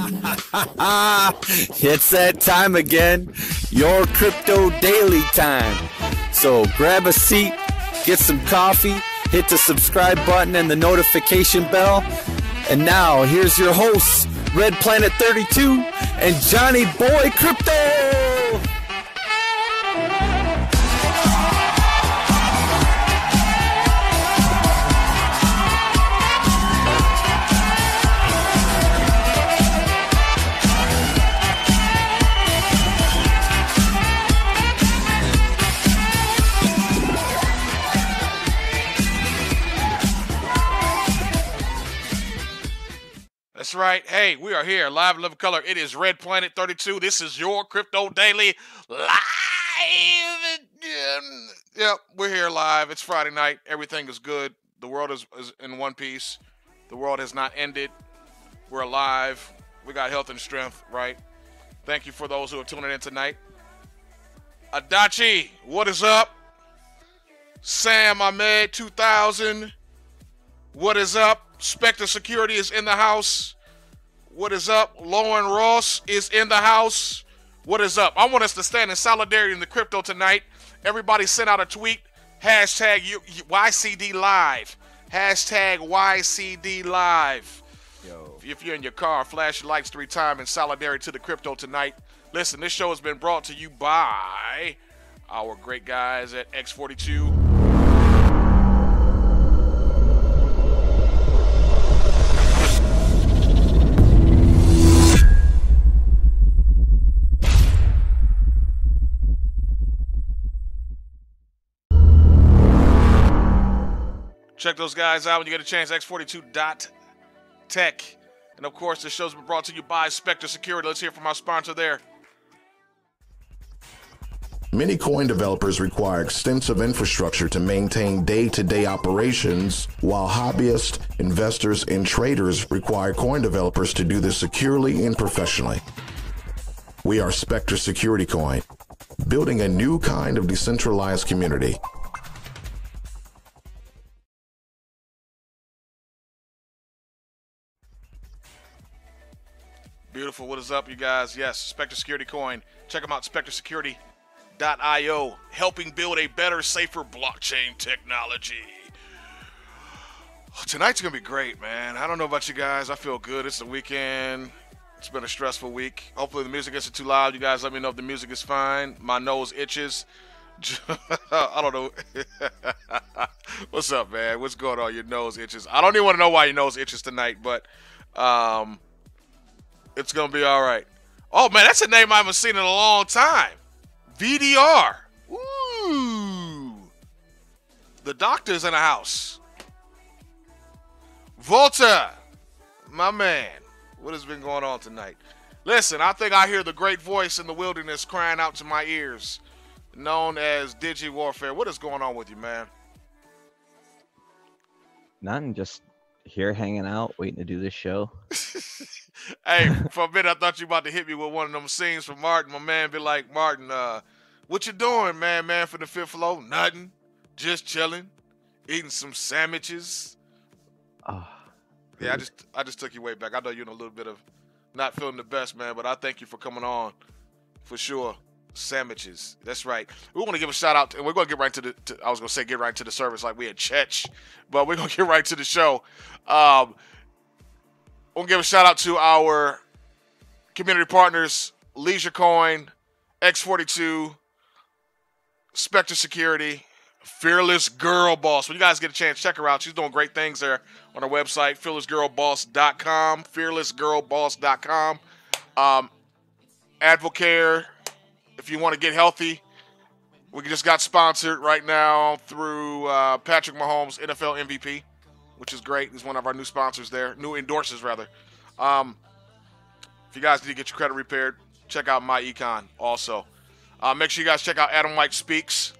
It's that time again, your crypto daily time. So grab a seat, get some coffee, hit the subscribe button and the notification bell. And now here's your hosts, Red Planet 32 and Johnny Boy Crypto. That's right. Hey, we are here live in living color. It is Red Planet 32. This is your Crypto Daily live. Yep, we're here live. It's Friday night. Everything is good. The world is in one piece. The world has not ended. We're alive. We got health and strength, right? Thank you for those who are tuning in tonight. Adachi, what is up? Sam Ahmed 2000, what is up? Spectre Security is in the house. What is up? Lauren Ross is in the house. What is up? I want us to stand in solidarity in the crypto tonight. Everybody send out a tweet. Hashtag YCD Live. Hashtag YCD Live. Yo. If you're in your car, flash your lights 3 times in solidarity to the crypto tonight. Listen, this show has been brought to you by our great guys at X42. Check those guys out when you get a chance, x42.tech. And of course, this show's been brought to you by Spectre Security. Let's hear from our sponsor there. Many coin developers require extensive infrastructure to maintain day-to-day operations, while hobbyists, investors, and traders require coin developers to do this securely and professionally. We are Spectre Security Coin, building a new kind of decentralized community. Beautiful. What is up, you guys? Yes, Spectre Security Coin. Check them out, spectresecurity.io, helping build a better, safer blockchain technology. Tonight's going to be great, man. I don't know about you guys. I feel good. It's the weekend. It's been a stressful week. Hopefully the music isn't too loud. You guys let me know if the music is fine. My nose itches. I don't know. What's up, man? What's going on? Your nose itches. I don't even want to know why your nose itches tonight, but it's going to be all right. Oh, man, that's a name I haven't seen in a long time. VDR. Ooh. The doctor's in the house. Volta. My man. What has been going on tonight? Listen, I think I hear the great voice in the wilderness crying out to my ears, known as Digi Warfare. What is going on with you, man? Nothing, just here hanging out, waiting to do this show. Hey, for a minute, I thought you about to hit me with one of them scenes from Martin. My man be like, Martin, what you doing, man from the 5th floor? Nothing. Just chilling. Eating some sandwiches. Oh, yeah, I just took you way back. I know you're in a little bit of not feeling the best, man, but I thank you for coming on. For sure. Sandwiches. That's right. We want to give a shout out, and we're going to get right into I was going to say get right into the service like we had Chech, but we're going to get right to the show. We'll give a shout out to our community partners, Leisure Coin, X42, Spectre Security, Fearless Girl Boss. When you guys get a chance, check her out. She's doing great things there on her website, fearlessgirlboss.com, fearlessgirlboss.com. Advocare, if you want to get healthy, we just got sponsored right now through Patrick Mahomes, NFL MVP, which is great. He's one of our new sponsors there, new endorsers rather. If you guys need to get your credit repaired, check out My Econ also. Make sure you guys check out Adam White Speaks,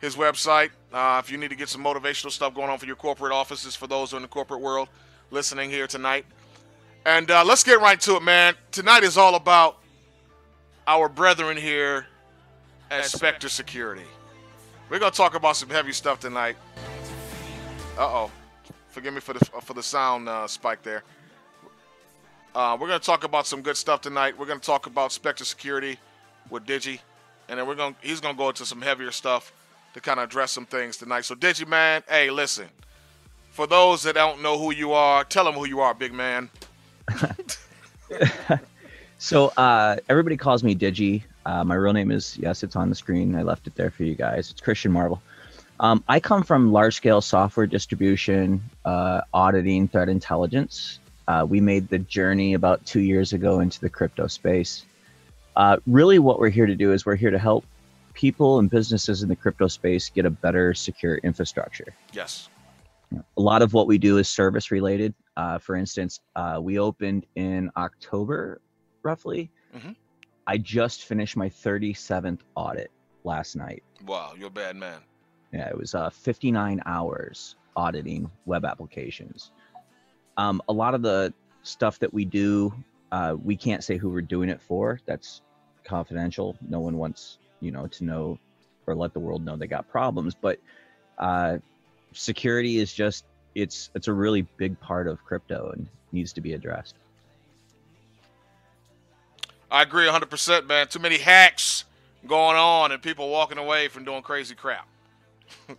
his website. If you need to get some motivational stuff going on for your corporate offices, for those who are in the corporate world listening here tonight. And let's get right to it, man. Tonight is all about our brethren here at Spectre Security. We're going to talk about some heavy stuff tonight. Uh-oh. Forgive me for the sound spike there. We're going to talk about some good stuff tonight. We're going to talk about Spectre security with Digi, and then he's going to go into some heavier stuff to kind of address some things tonight. So Digi, man, hey, listen. For those that don't know who you are, tell them who you are, big man. So everybody calls me Digi. My real name is, yes, it's on the screen. I left it there for you guys. It's Christian Marvel. I come from large-scale software distribution, auditing, threat intelligence. We made the journey about 2 years ago into the crypto space. Really what we're here to do is we're here to help people and businesses in the crypto space get a better secure infrastructure. Yes. A lot of what we do is service related. For instance, we opened in October, roughly. Mm-hmm. I just finished my 37th audit last night. Wow, you're a bad man. Yeah, it was 59 hours auditing web applications. A lot of the stuff that we do, we can't say who we're doing it for. That's confidential. No one wants, to know or let the world know they got problems. But security is just, it's a really big part of crypto and needs to be addressed. I agree 100%, man. Too many hacks going on and people walking away from doing crazy crap.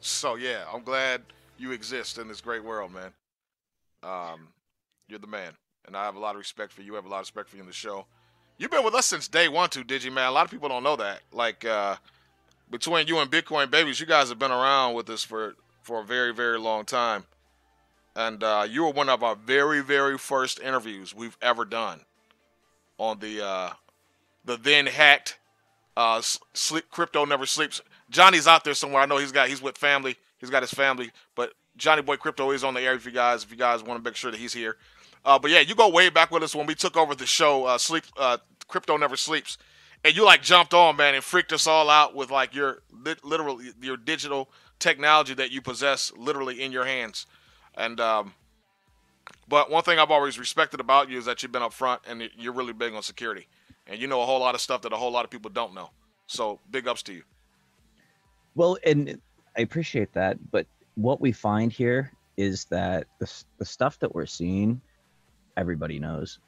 So, yeah, I'm glad you exist in this great world, man. You're the man. And I have a lot of respect for you. I have a lot of respect for you in the show. You've been with us since day one, too, Digi, man. A lot of people don't know that. Like, between you and Bitcoin Babies, you guys have been around with us for a very, very long time. And you were one of our very, very first interviews we've ever done on the then hacked Crypto Never Sleeps. Johnny's out there somewhere. I know he's with family. He's got his family. But Johnny Boy Crypto is on the air if you guys want to make sure that he's here. But yeah, you go way back with us when we took over the show, Crypto Never Sleeps. And you like jumped on, man, and freaked us all out with like your digital technology that you possess literally in your hands. And but one thing I've always respected about you is that you've been up front and you're really big on security. And you know a whole lot of stuff that a whole lot of people don't know. So big ups to you. Well, and I appreciate that. But what we find here is that the stuff that we're seeing, everybody knows.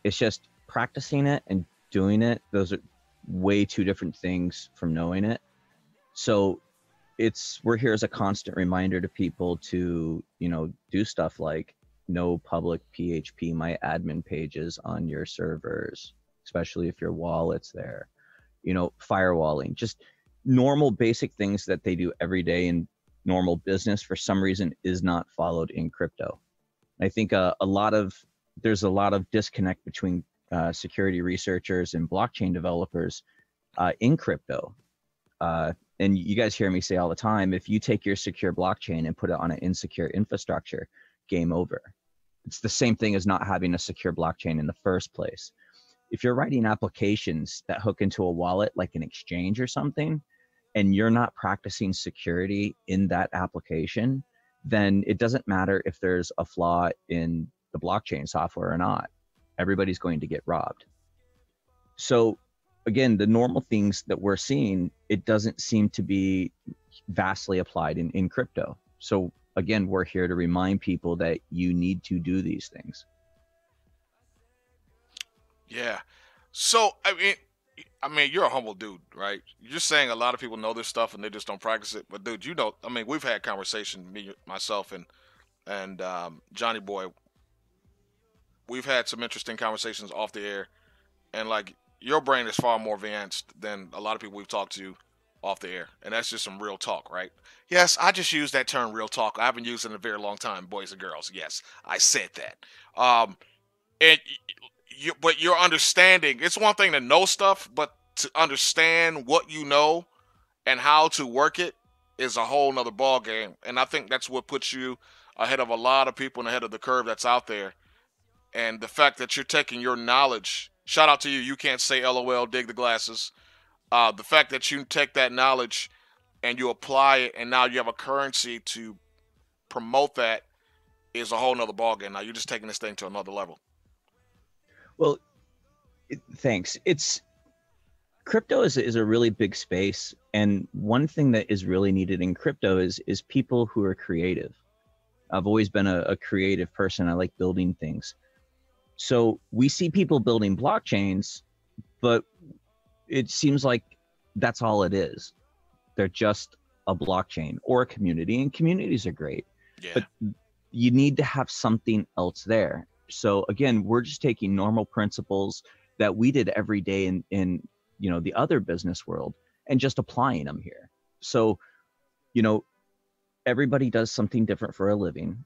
It's just practicing it and doing it. Those are way two different things from knowing it. So we're here as a constant reminder to people to, do stuff like no public PHP my admin pages on your servers, especially if your wallet's there, firewalling, just normal basic things that they do every day in normal business for some reason is not followed in crypto. I think there's a lot of disconnect between security researchers and blockchain developers in crypto. And you guys hear me say all the time, if you take your secure blockchain and put it on an insecure infrastructure, game over. It's the same thing as not having a secure blockchain in the first place. If you're writing applications that hook into a wallet like an exchange or something, and you're not practicing security in that application, then it doesn't matter if there's a flaw in the blockchain software or not. Everybody's going to get robbed. So again, the normal things that we're seeing, it doesn't seem to be vastly applied in crypto. So again, we're here to remind people that you need to do these things. Yeah. So, I mean, you're a humble dude, right? You're saying a lot of people know this stuff and they just don't practice it. But dude, we've had conversations, myself and Johnny Boy. We've had some interesting conversations off the air, and like your brain is far more advanced than a lot of people we've talked to off the air, and that's just some real talk, right? Yes, I just used that term, real talk. I haven't used it in a very long time, boys and girls. Yes, I said that. But your understanding, it's one thing to know stuff, but to understand what you know and how to work it is a whole nother ball game. And I think that's what puts you ahead of a lot of people and ahead of the curve that's out there. And the fact that you're taking your knowledge, shout out to you, you can't say LOL, dig the glasses. The fact that you take that knowledge and you apply it and now you have a currency to promote that is a whole nother ballgame. Now you're just taking this thing to another level. Well, thanks. Crypto is a really big space. And one thing that is really needed in crypto is people who are creative. I've always been a creative person. I like building things. So we see people building blockchains, but it seems like that's all it is. They're just a blockchain or a community, and communities are great. Yeah. But you need to have something else there. So again, we're just taking normal principles that we did every day in the other business world and just applying them here. So, everybody does something different for a living.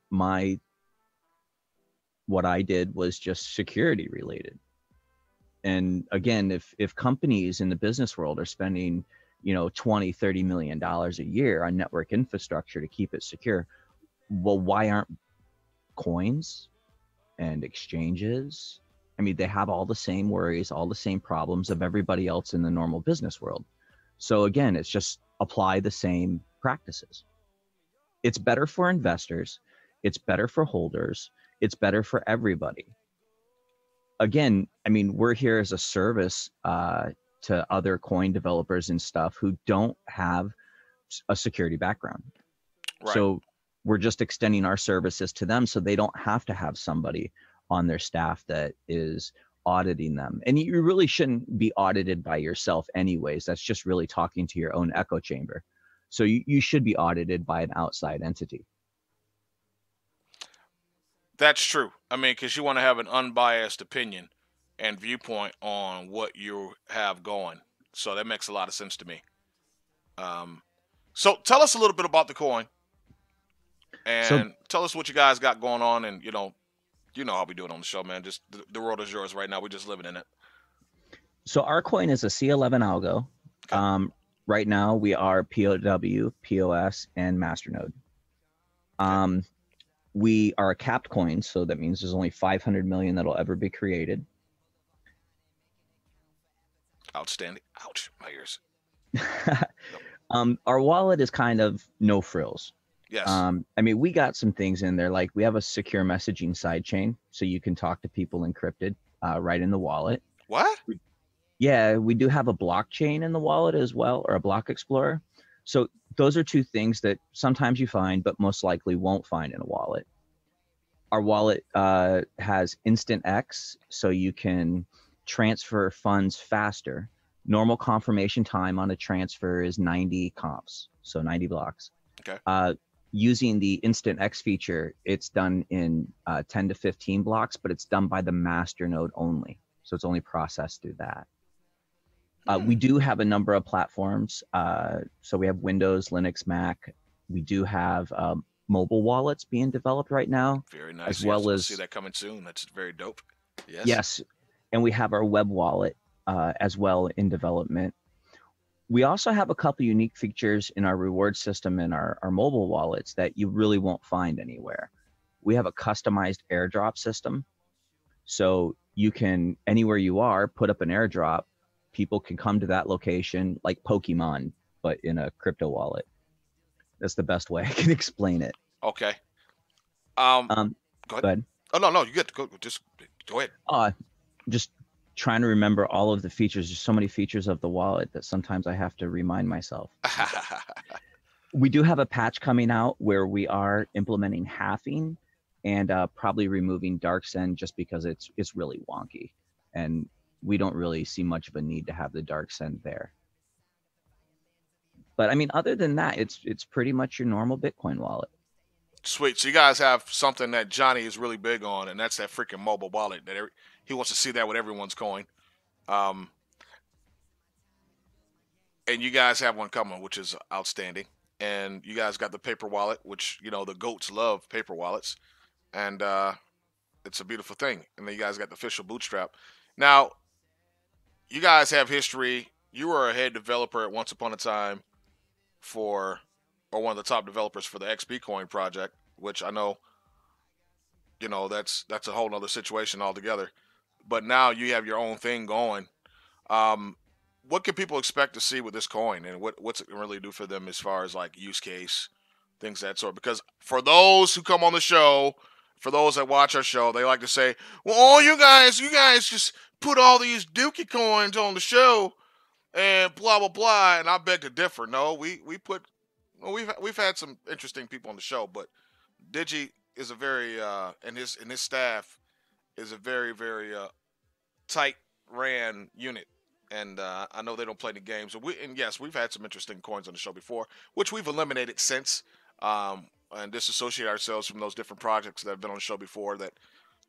What I did was just security related. And again, if companies in the business world are spending, 20-30 million dollars a year on network infrastructure to keep it secure, well, why aren't coins and exchanges? I mean, they have all the same worries, all the same problems of everybody else in the normal business world. So again, it's just apply the same practices. It's better for investors, it's better for holders, it's better for everybody. Again, I mean, we're here as a service to other coin developers and stuff who don't have a security background. Right. So we're just extending our services to them so they don't have to have somebody on their staff that is auditing them. And you really shouldn't be audited by yourself anyways. That's just really talking to your own echo chamber. So you should be audited by an outside entity. That's true. I mean, because you want to have an unbiased opinion and viewpoint on what you have going. So that makes a lot of sense to me. So tell us a little bit about the coin, and tell us what you guys got going on. And you know how we do it on the show, man. Just the world is yours right now. We're just living in it. So our coin is a C11 algo. Okay. Right now we are POW, POS, and Masternode. We are a capped coin, so that means there's only 500 million that'll ever be created. Outstanding. Ouch, my ears. Our wallet is kind of no frills. Yes. I mean, we got some things in there, like we have a secure messaging sidechain, so you can talk to people encrypted right in the wallet. What? Yeah, we do have a blockchain in the wallet as well, or a block explorer. So those are two things that sometimes you find, but most likely won't find in a wallet. Our wallet has Instant X, so you can transfer funds faster. Normal confirmation time on a transfer is 90 comps, so 90 blocks. Okay. Using the Instant X feature, it's done in 10 to 15 blocks, but it's done by the master node only. So it's only processed through that. We do have a number of platforms. So we have Windows, Linux, Mac. We do have mobile wallets being developed right now. Very nice. As well as see that coming soon. That's very dope. Yes. Yes. And we have our web wallet as well in development. We also have a couple unique features in our reward system and our mobile wallets that you really won't find anywhere. We have a customized airdrop system. So you can, anywhere you are, put up an airdrop. People can come to that location like Pokemon, but in a crypto wallet. That's the best way I can explain it. Okay. Go ahead. Oh, no, you get to go. Just go ahead. Just trying to remember all of the features. There's so many features of the wallet that sometimes I have to remind myself. We do have a patch coming out where we are implementing halving and probably removing dark send just because it's really wonky. And we don't really see much of a need to have the dark send there. But I mean, other than that, it's pretty much your normal Bitcoin wallet. Sweet. So you guys have something that Johnny is really big on, and that's that freaking mobile wallet. He wants to see that with everyone's coin. And you guys have one coming, which is outstanding. And you guys got the paper wallet, which, the goats love paper wallets. And it's a beautiful thing. And then you guys got the official bootstrap. Now, you guys have history. You were a head developer at once upon a time or one of the top developers for the XP Coin project, which I know, that's a whole nother situation altogether. But now you have your own thing going. What can people expect to see with this coin, and what's it really do for them as far as like use case, things of that sort? Because for those who come on the show, for those that watch our show, they like to say, well, you guys just put all these dookie coins on the show and blah, blah, blah. And I beg to differ. No, we've had some interesting people on the show, but Digi is a very, and his staff is a very, very tight ran unit. And I know they don't play the games. And yes, we've had some interesting coins on the show before, which we've eliminated since, and disassociate ourselves from those different projects that have been on the show before that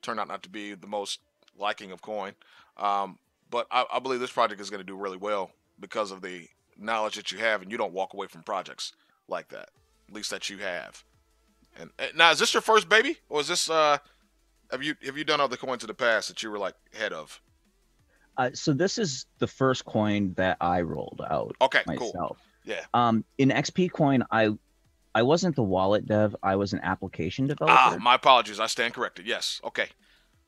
turned out not to be the most liking of coin. But I believe this project is going to do really well because of the knowledge that you have, and you don't walk away from projects like that, at least that you have. And now, is this your first baby, or is this have you done other coins in the past that you were like head of? So this is the first coin that I rolled out Okay, myself. cool. Yeah. In XP coin, I wasn't the wallet dev. I was an application developer. My apologies. I stand corrected. Yes. Okay.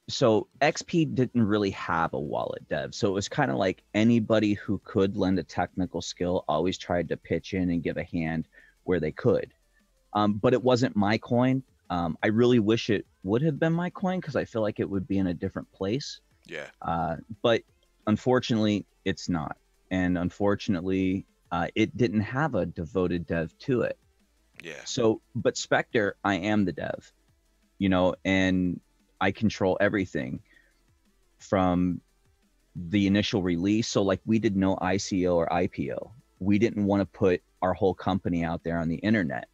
So XP didn't really have a wallet dev. So it was kind of like anybody who could lend a technical skill always tried to pitch in and give a hand where they could. But it wasn't my coin. I really wish it would have been my coin because I feel like it would be in a different place. Yeah. But unfortunately, it's not. And unfortunately, it didn't have a devoted dev to it. Yeah. So, but Spectre, I am the dev, and I control everything from the initial release. So like we did no ICO or IPO. We didn't want to put our whole company out there on the internet.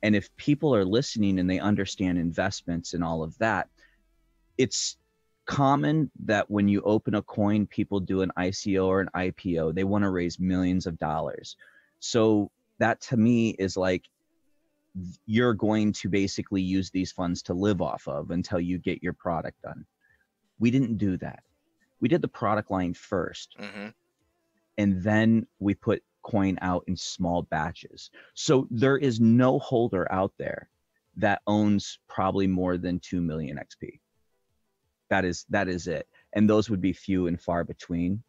And if people are listening and they understand investments and all of that, it's common that when you open a coin, people do an ICO or an IPO. They want to raise millions of dollars. So that to me is like, you're going to basically use these funds to live off of until you get your product done. We didn't do that. We did the product line first. Mm-hmm. And then we put coin out in small batches. So there is no holder out there that owns probably more than 2 million XP. That is it. And those would be few and far between.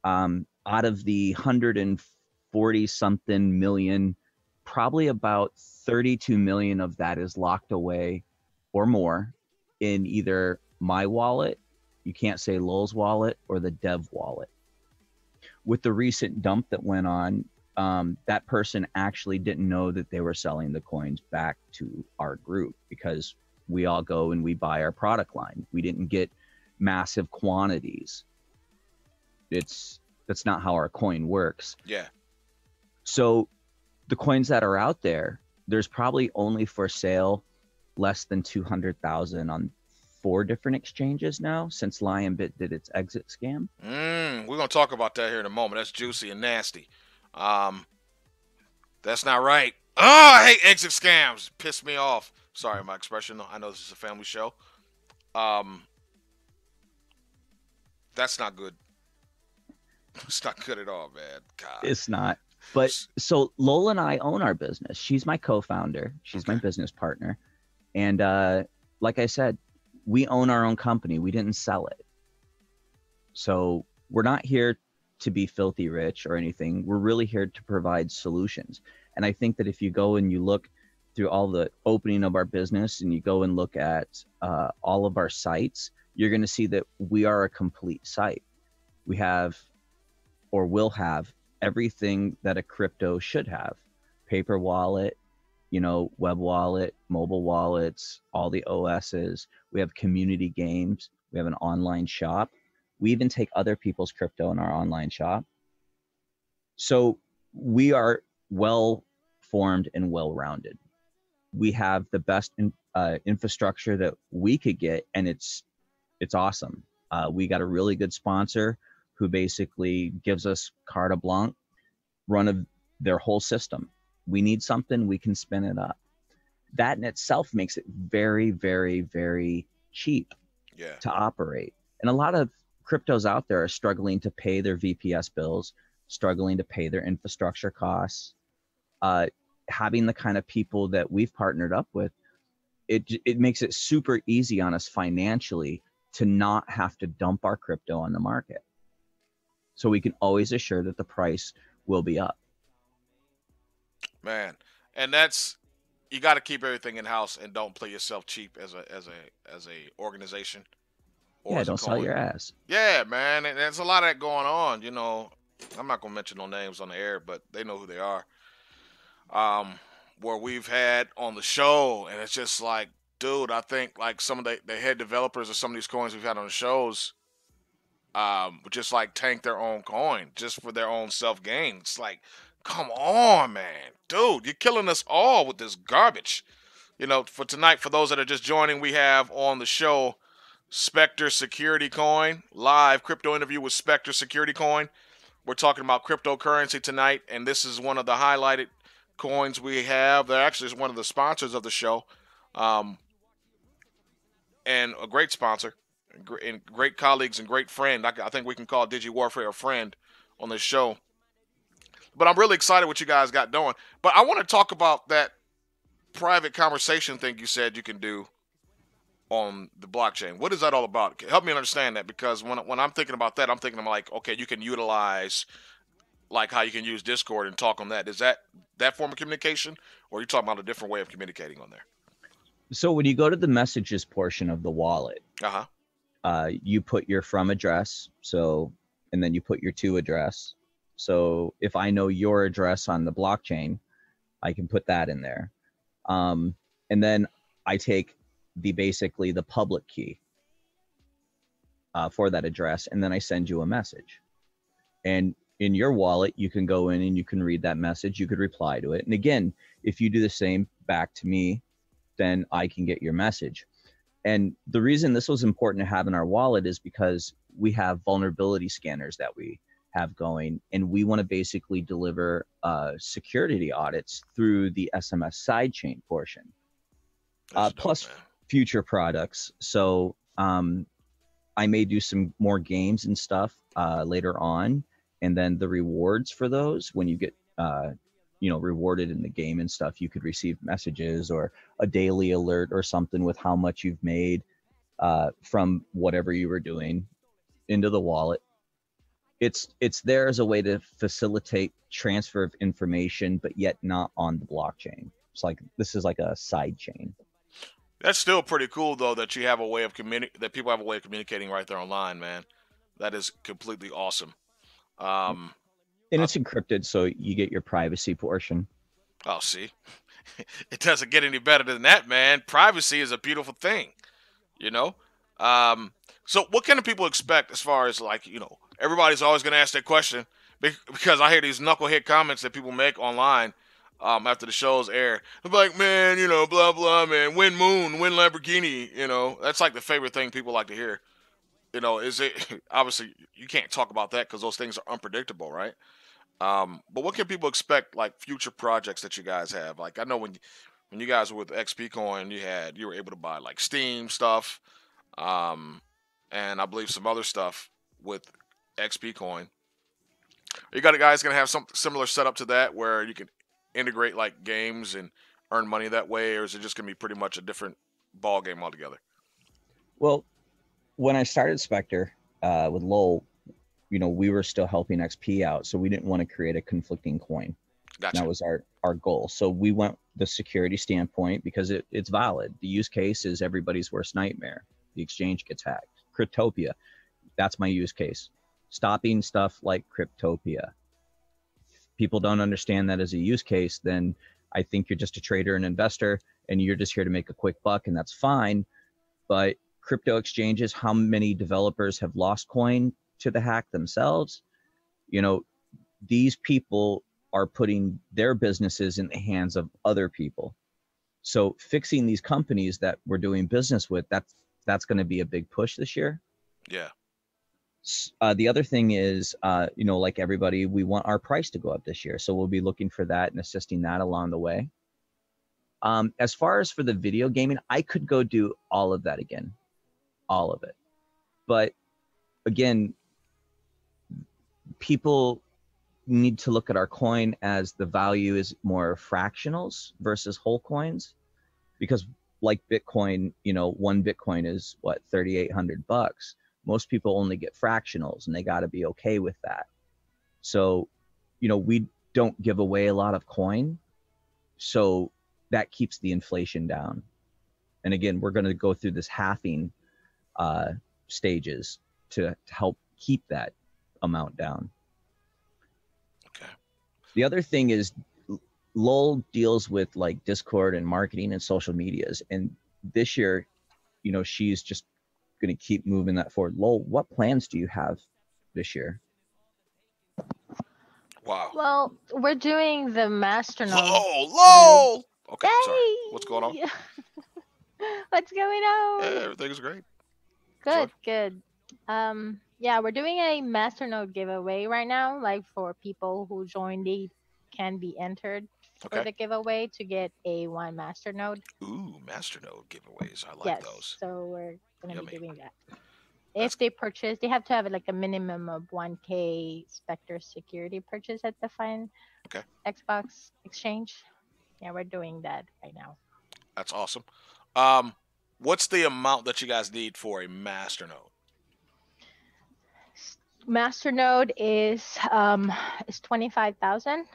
Out of the 140 something million, probably about 32 million of that is locked away or more in either my wallet, you can't say Lowell's wallet, or the dev wallet. With the recent dump that went on, that person actually didn't know that they were selling the coins back to our group because we all go and we buy our product line. We didn't get massive quantities. That's not how our coin works. Yeah. So the coins that are out there, there's probably only for sale less than 200,000 on 4 different exchanges now since Lionbit did its exit scam. We're going to talk about that here in a moment. That's juicy and nasty. That's not right. Oh, I hate exit scams. Piss me off. Sorry, my expression. I know this is a family show. That's not good. It's not good at all, man. God. It's not. But so Lola and I own our business. She's my co-founder. She's my business partner. And like I said, we own our own company. We didn't sell it. So we're not here to be filthy rich or anything. We're really here to provide solutions. And I think that if you go and you look through all the opening of our business and you go and look at all of our sites, you're going to see that we are a complete site. We have or will have everything that a crypto should have: paper wallet, web wallet, mobile wallets, all the OSs. We have community games. We have an online shop. We even take other people's crypto in our online shop. So we are well formed and well rounded. We have the best infrastructure that we could get, and it's awesome. We got a really good sponsor who basically gives us carte blanche run of their whole system. We need something, we can spin it up. That in itself makes it very, very, very cheap to operate. And a lot of cryptos out there are struggling to pay their VPS bills, struggling to pay their infrastructure costs. Having the kind of people that we've partnered up with, it makes it super easy on us financially to not have to dump our crypto on the market. So we can always assure that the price will be up. Man, and that's, you got to keep everything in house and don't play yourself cheap as a organization. Yeah, don't sell your ass. Yeah, man, and there's a lot of that going on. I'm not gonna mention no names on the air, but they know who they are. Where we've had on the show, and it's just like, dude, I think like some of the head developers of some of these coins we've had on the shows, just like tank their own coin just for their own self gain. It's like, come on, man, dude, you're killing us all with this garbage. For tonight, for those that are just joining, we have on the show Spectre Security Coin, live crypto interview with Spectre Security Coin. We're talking about cryptocurrency tonight, and this is one of the highlighted coins we have. They're actually one of the sponsors of the show, and a great sponsor, and great colleagues and great friend. I think we can call Digi Warfare a friend on this show. But I'm really excited what you guys got doing. But I want to talk about that private conversation thing you said you can do on the blockchain. What is that all about? Help me understand that, because when I'm thinking about that, I'm thinking of like, okay, you can utilize like how you can use Discord and talk on that. Is that form of communication, or are you talking about a different way of communicating on there? So when you go to the messages portion of the wallet, you put your from address, and then you put your to address. So if I know your address on the blockchain, I can put that in there. And then I take basically the public key for that address, and then I send you a message. And in your wallet, you can go in and you can read that message. You could reply to it. And again, if you do the same back to me, then I can get your message. And the reason this was important to have in our wallet is because we have vulnerability scanners that we have going, and we want to basically deliver security audits through the SMS sidechain portion, plus future products. So I may do some more games and stuff later on, and then the rewards for those, when you get rewarded in the game and stuff, you could receive messages or a daily alert or something with how much you've made from whatever you were doing into the wallet. It's there as a way to facilitate transfer of information, but yet not on the blockchain. It's like, this is like a side chain. That's still pretty cool, though, that you have a way of that people have a way of communicating right there online, man. That is completely awesome. And it's encrypted, so you get your privacy portion. Oh, see, it doesn't get any better than that, man. Privacy is a beautiful thing, So what can people expect as far as like, everybody's always going to ask that question, because I hear these knucklehead comments that people make online after the shows air. They're like, man, blah, blah, man, win Moon, win Lamborghini, that's like the favorite thing people like to hear. Is it, obviously you can't talk about that because those things are unpredictable, right? But what can people expect, like future projects that you guys have? Like, I know when you guys were with XP Coin, you were able to buy like Steam stuff, and I believe some other stuff with XP Coin. Are you guys gonna have some similar setup to that, where you can integrate like games and earn money that way, or is it just gonna be pretty much a different ball game altogether? Well, when I started Spectre with Lowell, we were still helping XP out, so we didn't want to create a conflicting coin. Gotcha. That was our goal. So we went the security standpoint because it's valid. The use case is everybody's worst nightmare. The exchange gets hacked. Cryptopia, that's my use case. Stopping stuff like Cryptopia. If people don't understand that as a use case, then I think you're just a trader and investor, and you're just here to make a quick buck, and that's fine. But crypto exchanges, how many developers have lost coin to the hack themselves? These people are putting their businesses in the hands of other people. So fixing these companies that we're doing business with, that's going to be a big push this year. Yeah. The other thing is, like everybody, we want our price to go up this year. So we'll be looking for that and assisting that along the way. As far as for the video gaming, I could go do all of that again. All of it. But again, people need to look at our coin as the value is more fractionals versus whole coins, because like Bitcoin, one Bitcoin is what, $3,800. Most people only get fractionals, and they got to be okay with that. So, we don't give away a lot of coin, so that keeps the inflation down. And again, we're going to go through this halving stages to help keep that amount down. Okay. The other thing is, Lowell deals with like Discord and marketing and social medias, and this year, she's just going to keep moving that forward. Lowell, what plans do you have this year? Wow. Well, we're doing the master node. Lowell. Okay, sorry. What's going on? What's going on? Yeah, everything's great. Good, good. Yeah, we're doing a master node giveaway right now. Like for people who join, they can be entered for the giveaway to get a one master node. Ooh, master node giveaways. I like those. So we're gonna be doing that. If they purchase, they have to have like a minimum of 1K Spectre security purchase at the Fine Xbox exchange. Yeah, we're doing that right now. That's awesome. What's the amount that you guys need for a master node? Master node is 25,000.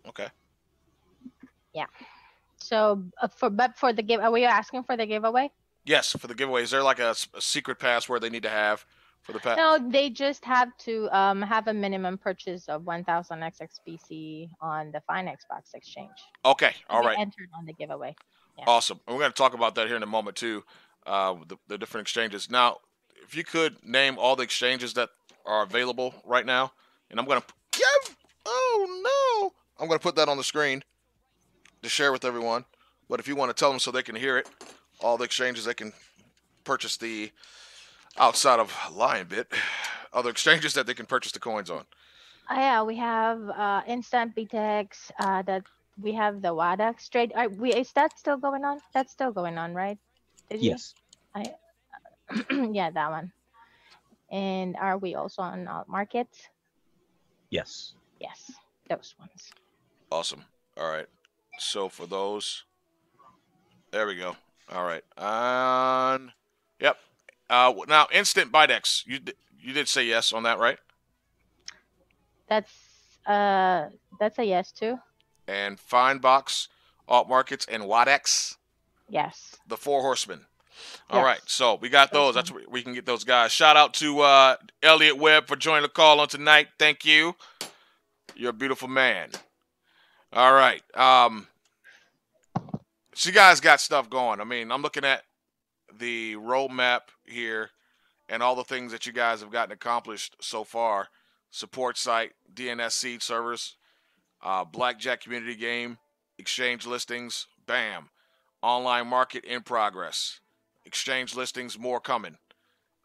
Okay. Yeah. So for the give, are we asking for the giveaway? Yes, for the giveaway. Is there like a secret password they need to have for the pass? No, they just have to have a minimum purchase of 1,000 XXPC on the Fine Xbox exchange. Okay, all right. Entered on the giveaway. Yeah. Awesome. And we're going to talk about that here in a moment too, the different exchanges. Now, if you could name all the exchanges that are available right now, and I'm going to I'm going to put that on the screen to share with everyone. But if you want to tell them so they can hear it, all the exchanges they can purchase the outside of Lionbit, other exchanges that they can purchase the coins on. Yeah, we have Instant BTEX, that we have the WADAX trade. Is that still going on? That's still going on, right? Yes. Yeah, that one. And are we also on markets? Yes. Yes, those ones. Awesome. All right. So for those, there we go. All right. Yep. Now Instant BITEX. You did say yes on that, right? That's a yes too. And Finebox, Alt Markets, and WADEX. Yes. The Four Horsemen. All right. So we got those. That's where we can get those guys. Shout out to Elliot Webb for joining the call on tonight. Thank you. You're a beautiful man. All right. So you guys got stuff going. I mean, I'm looking at the roadmap here and all the things that you guys have gotten accomplished so far. Support site, DNS seed servers, blackjack community game, exchange listings, bam. Online market in progress. Exchange listings, more coming.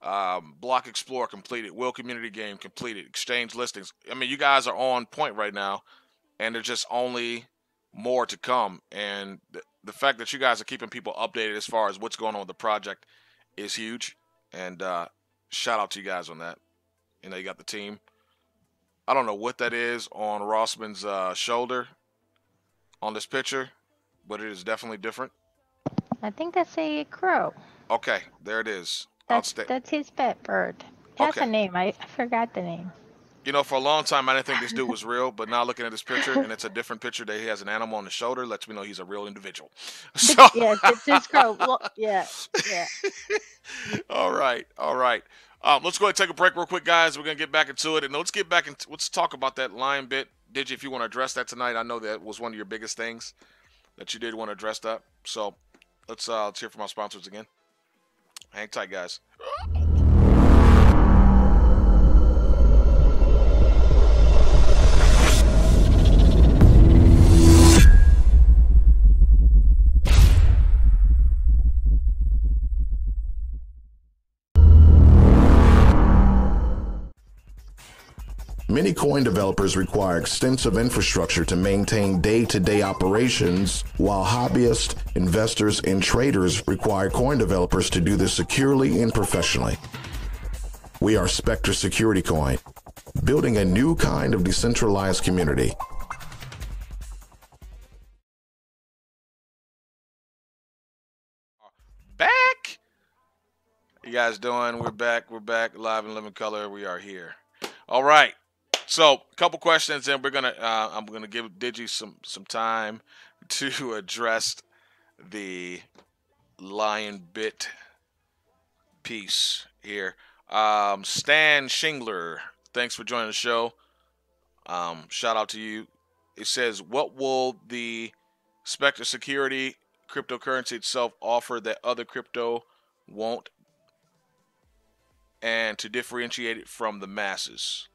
Block Explorer completed. Will community game completed. Exchange listings. I mean, you guys are on point right now, and there's just only more to come. And the fact that you guys are keeping people updated as far as what's going on with the project is huge. And shout out to you guys on that. You know, you got the team. I don't know what that is on Rossman's shoulder on this picture, but it is definitely different. I think that's a crow. Okay, there it is. That's his pet bird. That's a name. I forgot the name. You know, for a long time, I didn't think this dude was real, but now looking at this picture, and it's a different picture that he has an animal on the shoulder, lets me know he's a real individual. So yes, it's his crow. Well, yeah. All right. Let's go ahead and take a break real quick, guys. We're going to get back into it, and let's talk about that Lionbit. Digi, if you want to address that tonight, I know that was one of your biggest things that you did want to address that. So let's hear from our sponsors again. Hang tight, guys. Many coin developers require extensive infrastructure to maintain day-to-day operations, while hobbyists, investors, and traders require coin developers to do this securely and professionally. We are Spectre Security Coin, building a new kind of decentralized community. Back! You guys doing? We're back live in living color. We are here. All right. So, a couple questions, and I'm gonna give Digi some time to address the Lionbit piece here. Stan Shingler, thanks for joining the show. Shout out to you. It says, what will the Spectre Security cryptocurrency itself offer that other crypto won't, and to differentiate it from the masses?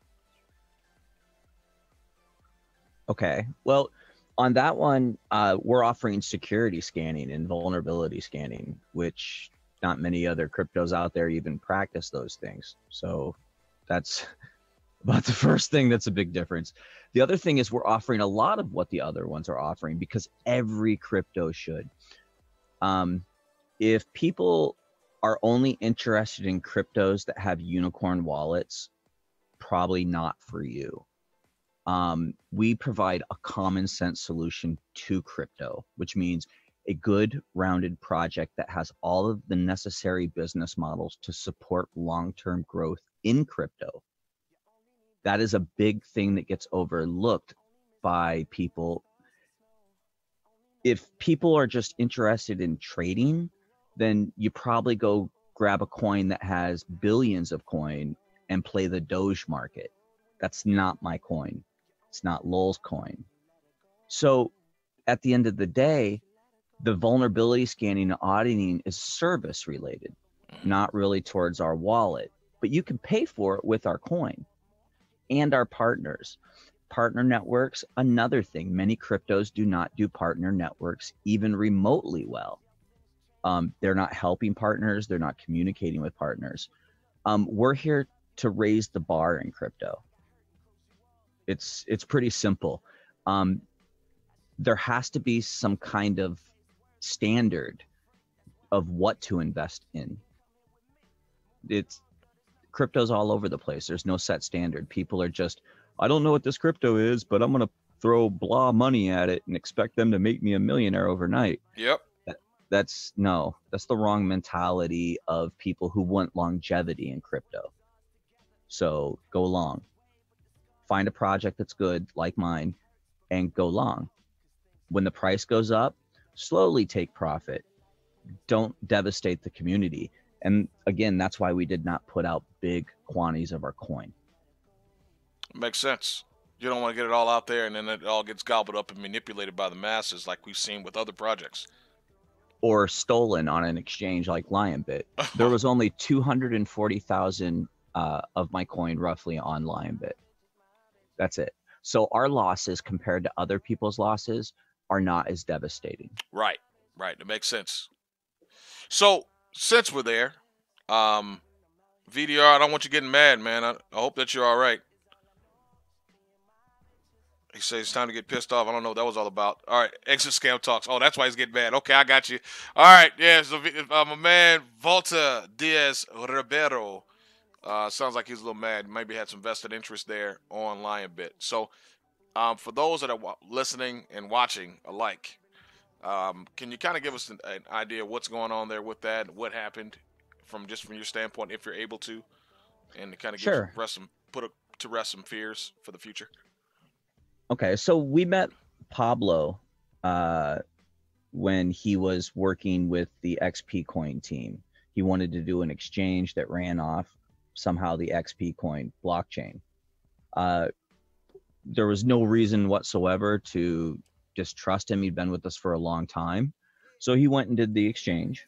Okay. Well, on that one, we're offering security scanning and vulnerability scanning, which not many other cryptos out there even practice those things. So that's about the first thing that's a big difference. The other thing is we're offering a lot of what the other ones are offering because every crypto should. If people are only interested in cryptos that have unicorn wallets, probably not for you. We provide a common sense solution to crypto, which means a good rounded project that has all of the necessary business models to support long-term growth in crypto. That is a big thing that gets overlooked by people. If people are just interested in trading, then you probably go grab a coin that has billions of coin and play the Doge market. That's not my coin. It's not Lol's coin. So at the end of the day, the vulnerability scanning and auditing is service related, not really towards our wallet. But you can pay for it with our coin and our partners. Partner networks, another thing. Many cryptos do not do partner networks even remotely well. They're not helping partners. They're not communicating with partners. We're here to raise the bar in crypto. It's pretty simple. There has to be some kind of standard of what to invest in. Crypto's all over the place. There's no set standard. People are just, I don't know what this crypto is, but I'm going to throw blah money at it and expect them to make me a millionaire overnight. Yep. That's the wrong mentality of people who want longevity in crypto. So go long. Find a project that's good, like mine, and go long. When the price goes up, slowly take profit. Don't devastate the community. And again, that's why we did not put out big quantities of our coin. Makes sense. You don't want to get it all out there and then it all gets gobbled up and manipulated by the masses like we've seen with other projects. Or stolen on an exchange like Lionbit. There was only 240,000 of my coin roughly on Lionbit. That's it. So our losses compared to other people's losses are not as devastating. Right. That makes sense. So since we're there, VDR, I don't want you getting mad, man. I hope that you're all right. He says it's time to get pissed off. I don't know what that was all about. All right, exit scam talks. Oh, that's why he's getting mad. Okay, I got you. All right, yeah. So my man Volta Diaz Ribeiro sounds like he's a little mad. Maybe had some vested interest there on Lionbit. So for those that are listening and watching alike, can you kind of give us an idea of what's going on there with that, what happened from your standpoint, if you're able to, and to kind of Sure. put to rest some fears for the future? Okay, so we met Pablo when he was working with the XP Coin team. He wanted to do an exchange that ran off somehow the XP Coin blockchain. There was no reason whatsoever to distrust him. He'd been with us for a long time. So he went and did the exchange.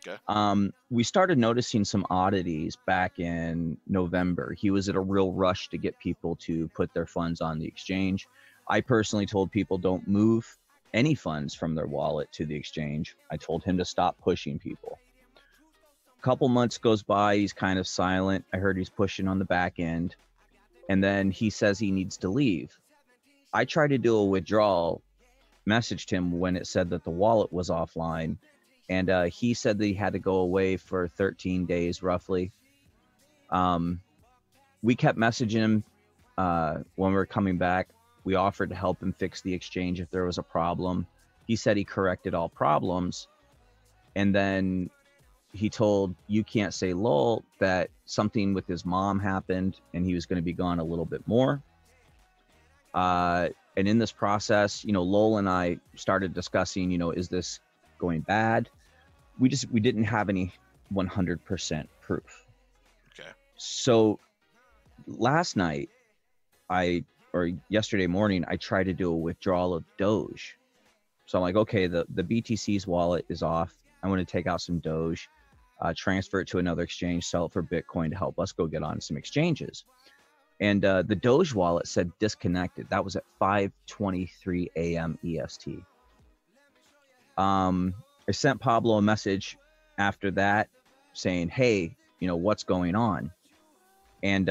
Okay. We started noticing some oddities back in November. He was at a real rush to get people to put their funds on the exchange. I personally told people don't move any funds from their wallet to the exchange. I told him to stop pushing people. A couple months goes by, he's kind of silent. I heard he's pushing on the back end. And then he says he needs to leave. I tried to do a withdrawal, messaged him when it said that the wallet was offline. And he said that he had to go away for 13 days roughly. We kept messaging him when we were coming back. We offered to help him fix the exchange if there was a problem. He said he corrected all problems. And then he told You Can't Say Lol that something with his mom happened and he was going to be gone a little bit more. And in this process, Lol and I started discussing, is this going bad? We didn't have any 100% proof. Okay. So last night, yesterday morning, I tried to do a withdrawal of Doge. So I'm like, okay, the BTC's wallet is off. I'm going to take out some Doge, transfer it to another exchange, sell it for Bitcoin to help us go get on some exchanges. And the Doge wallet said disconnected. That was at 5:23 a.m. EST. I sent Pablo a message after that saying, hey, what's going on? And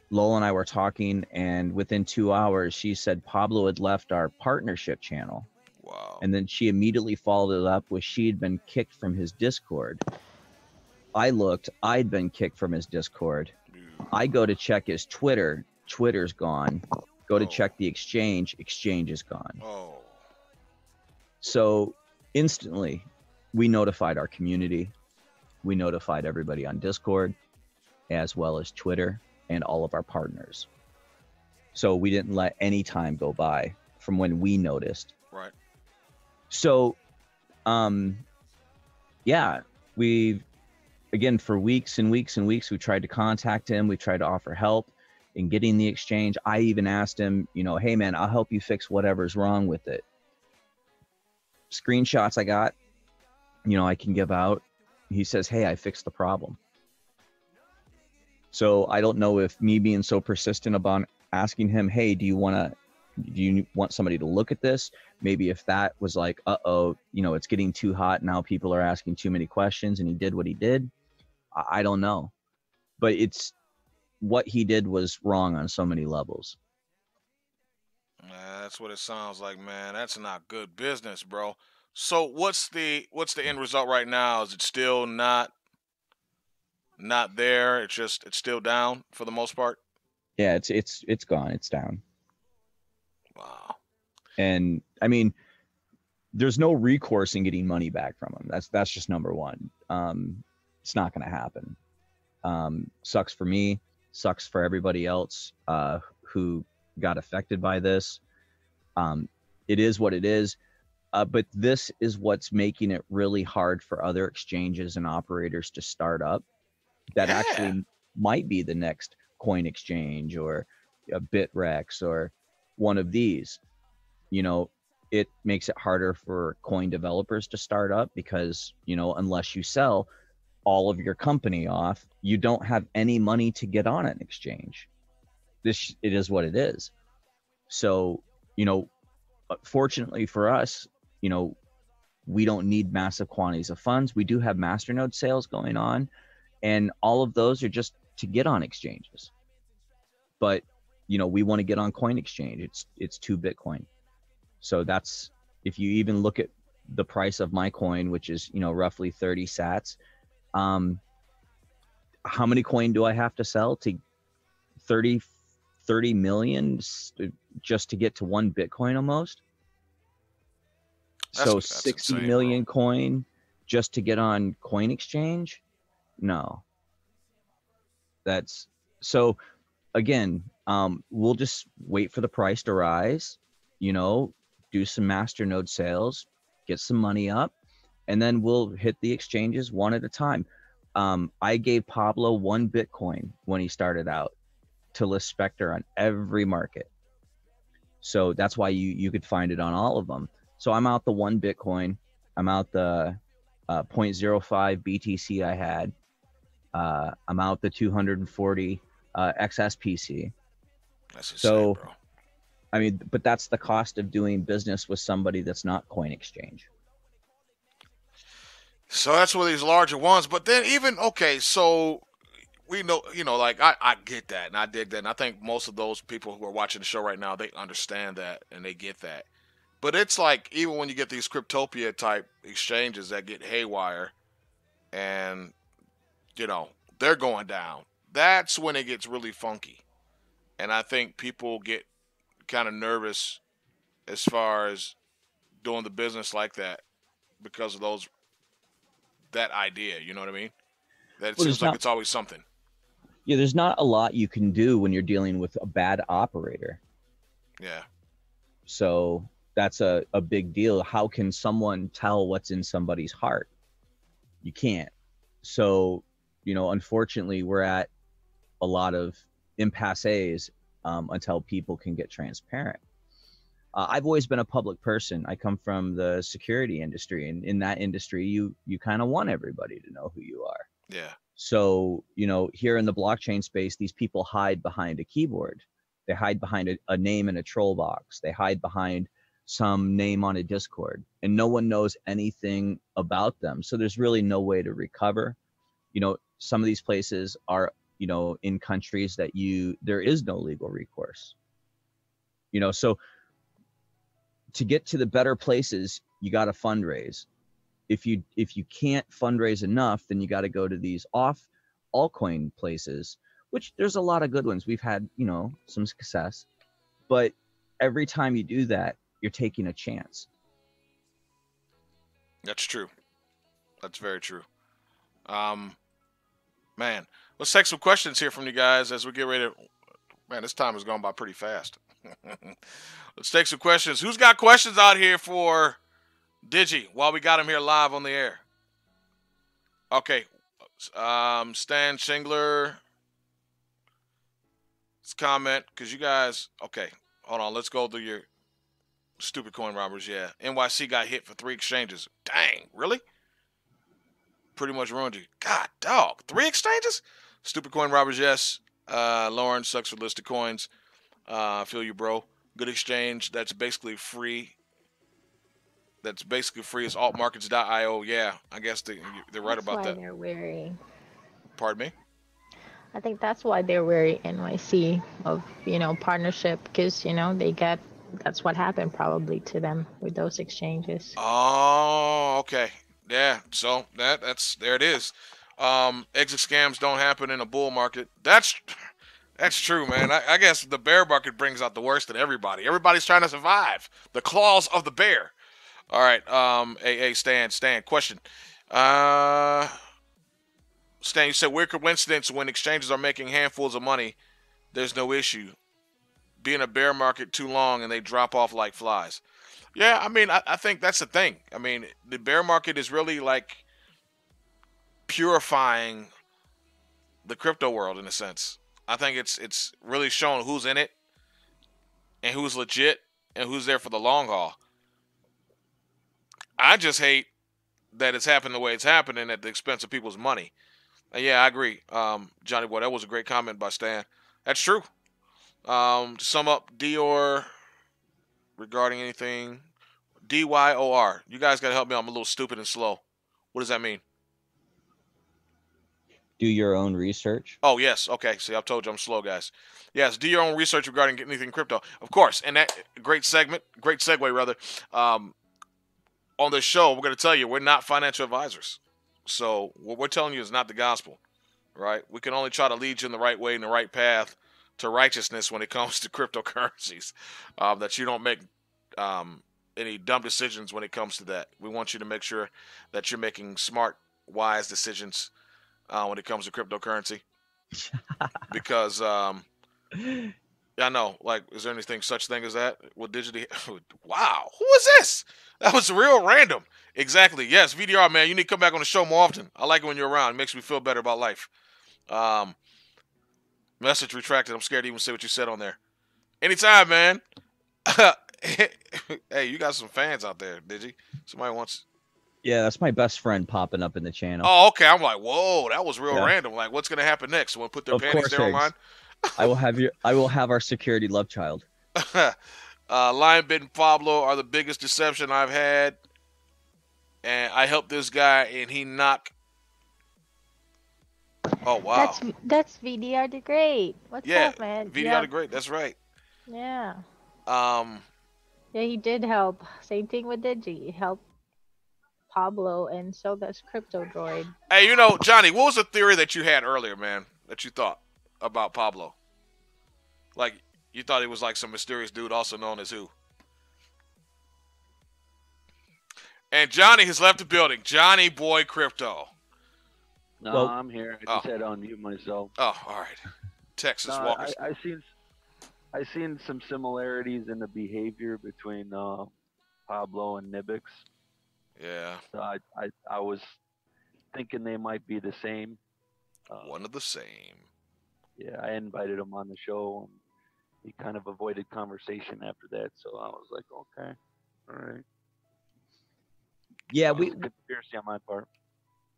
Lola and I were talking, and within 2 hours, she said Pablo had left our partnership channel. Wow. And then she immediately followed it up with she'd been kicked from his Discord. I looked, I'd been kicked from his Discord. I go to check his Twitter. Twitter's gone. Go to check the exchange is gone. Oh. So instantly, we notified our community. We notified everybody on Discord, as well as Twitter and all of our partners. So we didn't let any time go by from when we noticed. Right. So, yeah, again, for weeks and weeks and weeks, we tried to contact him. We tried to offer help in getting the exchange. I even asked him, hey man, I'll help you fix whatever's wrong with it. Screenshots I got, I can give out. He says, hey, I fixed the problem. So I don't know if me being so persistent about asking him, hey, do you want somebody to look at this? Maybe if that was like, it's getting too hot now, people are asking too many questions, and he did what he did. I don't know, but it's what he did was wrong on so many levels. That's what it sounds like, man. That's not good business, bro. So what's the end result right now? Is it still not there? It's still down for the most part? Yeah, it's gone. It's down. Wow. And I mean, there's no recourse in getting money back from him. That's just number one. It's not going to happen. Sucks for me, sucks for everybody else who got affected by this. It is what it is. But this is what's making it really hard for other exchanges and operators to start up that actually might be the next coin exchange or a Bitrex or one of these. It makes it harder for coin developers to start up because, unless you sell all of your company off, you don't have any money to get on an exchange. It is what it is. So, fortunately for us, we don't need massive quantities of funds. We do have masternode sales going on, and all of those are just to get on exchanges. But, we want to get on coin exchange. It's 2 Bitcoin. So that's, if you even look at the price of my coin, which is, roughly 30 sats, how many coin do I have to sell to 30 million just to get to 1 Bitcoin almost? So 60 insane, million bro. coin just to get on coin exchange? No. That's so again, we'll just wait for the price to rise, do some masternode sales, get some money up, and then we'll hit the exchanges one at a time. I gave Pablo 1 Bitcoin when he started out to list Spectre on every market. So that's why you could find it on all of them. So I'm out the 1 Bitcoin. I'm out the 0.05 BTC I had. I'm out the 240 XSPC. That's insane, So, bro. I mean, but that's the cost of doing business with somebody that's not coin exchange. So that's where these larger ones. But then so we know, like I get that and I dig that. And I think most of those people who are watching the show right now, they understand that and they get that. But it's like, even when you get these Cryptopia type exchanges that get haywire and, they're going down, that's when it gets really funky. And I think people get kind of nervous as far as doing the business like that because of that idea. You know what I mean? That it seems like it's always something. Yeah, there's not a lot you can do when you're dealing with a bad operator. Yeah. So that's a big deal. How can someone tell what's in somebody's heart? You can't. So, unfortunately, we're at a lot of impasses until people can get transparent. I've always been a public person. I come from the security industry, and in that industry, you kind of want everybody to know who you are. Yeah. So, here in the blockchain space, these people hide behind a keyboard. They hide behind a name in a troll box. They hide behind some name on a Discord, and no one knows anything about them. So there's really no way to recover. Some of these places are, in countries that there is no legal recourse. So to get to the better places, you got to fundraise. If you can't fundraise enough, then you got to go to these off altcoin places, which there's a lot of good ones. We've had, some success, but every time you do that, you're taking a chance. That's true. That's very true. Man, let's take some questions here from you guys as we get ready to. Man, this time has gone by pretty fast. Let's take some questions. Who's got questions out here for Digi while we got him here live on the air? Okay. Stan Shingler. Let's comment because you guys. Okay. Hold on. Let's go through your stupid coin robbers. Yeah. NYC got hit for 3 exchanges. Dang. Really? Pretty much ruined you. God, dog. 3 exchanges? Stupid coin robbers, yes. Lauren sucks for listed coins. I feel you, bro. Good exchange. That's basically free. It's altmarkets.io. Yeah, I guess they're right about that. That's why they're wary. Pardon me? I think that's why they're wary NYC of, partnership because, that's what happened probably to them with those exchanges. Oh, okay. Yeah, so that's there it is. Exit scams don't happen in a bull market. That's true, man. I guess the bear market brings out the worst in everybody. Everybody's trying to survive. The claws of the bear. All right. Stan, question. Stan, you said weird coincidence when exchanges are making handfuls of money, there's no issue. Be in a bear market too long and they drop off like flies. Yeah, I mean, I think that's the thing. I mean, the bear market is really like purifying the crypto world in a sense. I think it's really showing who's in it and who's legit and who's there for the long haul. I just hate that it's happening the way it's happening at the expense of people's money. And yeah, I agree. Johnny Boy, that was a great comment by Stan. That's true. To sum up, Dior regarding anything. DYOR. You guys got to help me. I'm a little stupid and slow. What does that mean? Do your own research. Oh, yes. Okay. See, I've told you I'm slow, guys. Yes, do your own research regarding anything crypto. Of course. And that great segue, rather. On this show, we're going to tell you we're not financial advisors. So what we're telling you is not the gospel, right? We can only try to lead you in the right way, in the right path to righteousness when it comes to cryptocurrencies, that you don't make any dumb decisions when it comes to that. We want you to make sure that you're making smart, wise decisions when it comes to cryptocurrency. Because, I know, like, is there anything such thing as that? Well, wow, who is this? That was real random. Exactly. Yes, VDR, man, you need to come back on the show more often. I like it when you're around. It makes me feel better about life. Message retracted. I'm scared to even say what you said on there. Anytime, man. Hey, you got some fans out there, did you? Somebody wants... Yeah, that's my best friend popping up in the channel. Oh, okay. I'm like, whoa, that was real random. Like, what's going to happen next? Someone put their panties there online? I will have our security love child. Lion Bitten Pablo are the biggest deception I've had. And I helped this guy and he knocked. Oh, wow. That's VDR the Great. What's up, man? VDR the Great. That's right. Yeah. Yeah, he did help. Same thing with Digi. He helped Pablo, and so does Crypto Droid. Hey, Johnny, what was the theory that you had earlier, man, that you thought about Pablo? Like, you thought he was like some mysterious dude also known as who? And Johnny has left the building. Johnny Boy Crypto. No, well, I'm here. I just had to unmute myself. Oh, all right. Texas Walkers. I seen some similarities in the behavior between Pablo and Nibix. Yeah. So I was thinking they might be the same. One of the same. Yeah, I invited him on the show. he kind of avoided conversation after that. So I was like, okay, all right. Yeah, Just a conspiracy on my part.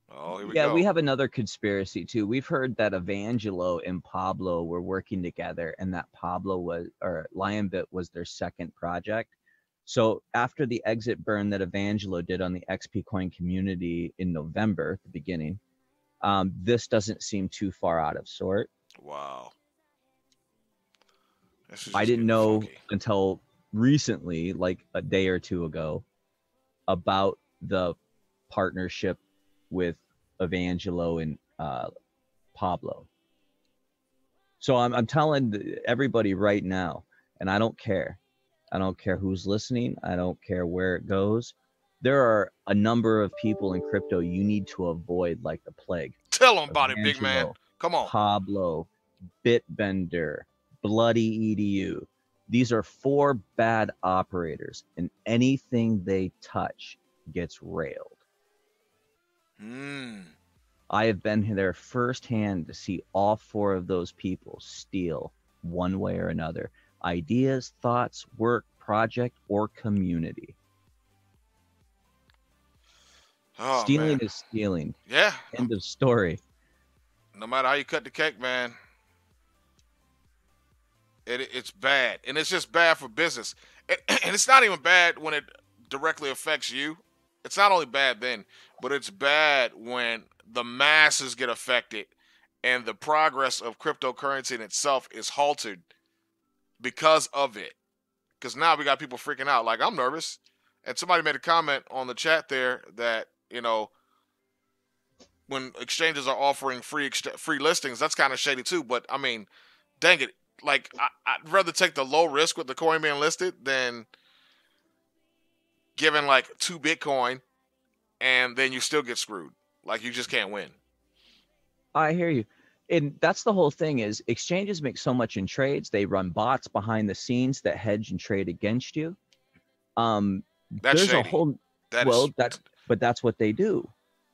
Oh, here we yeah, go. we have another conspiracy too. We've heard that Evangelo and Pablo were working together, and that Lionbit was their second project. So after the exit burn that Evangelo did on the XP Coin community in November, at the beginning, this doesn't seem too far out of sort. Wow. I didn't know until recently, like a day or two ago, about the partnership with Evangelo and Pablo. So I'm telling everybody right now, and I don't care. I don't care who's listening. I don't care where it goes. There are a number of people in crypto you need to avoid like the plague. Tell them about it, big man. Come on. Pablo, Bitbender, Bloody EDU. These are 4 bad operators, and anything they touch gets railed. I have been there firsthand to see all 4 of those people steal one way or another. Ideas, thoughts, work, project, or community. Oh, stealing man. is stealing. Yeah. End of story. No matter how you cut the cake, man, it's bad. And it's just bad for business. And it's not even bad when it directly affects you. It's not only bad then, but it's bad when the masses get affected and the progress of cryptocurrency in itself is halted because of it. Because now we got people freaking out. Like, I'm nervous. And somebody made a comment on the chat there that, you know, when exchanges are offering free listings, that's kind of shady too. But, I mean, dang it. Like, I'd rather take the low risk with the coin being listed than giving, like, 2 Bitcoin and then you still get screwed. Like, you just can't win. I hear you. And that's the whole thing is exchanges make so much in trades. They run bots behind the scenes that hedge and trade against you. That's there's shady. a whole but that's what they do.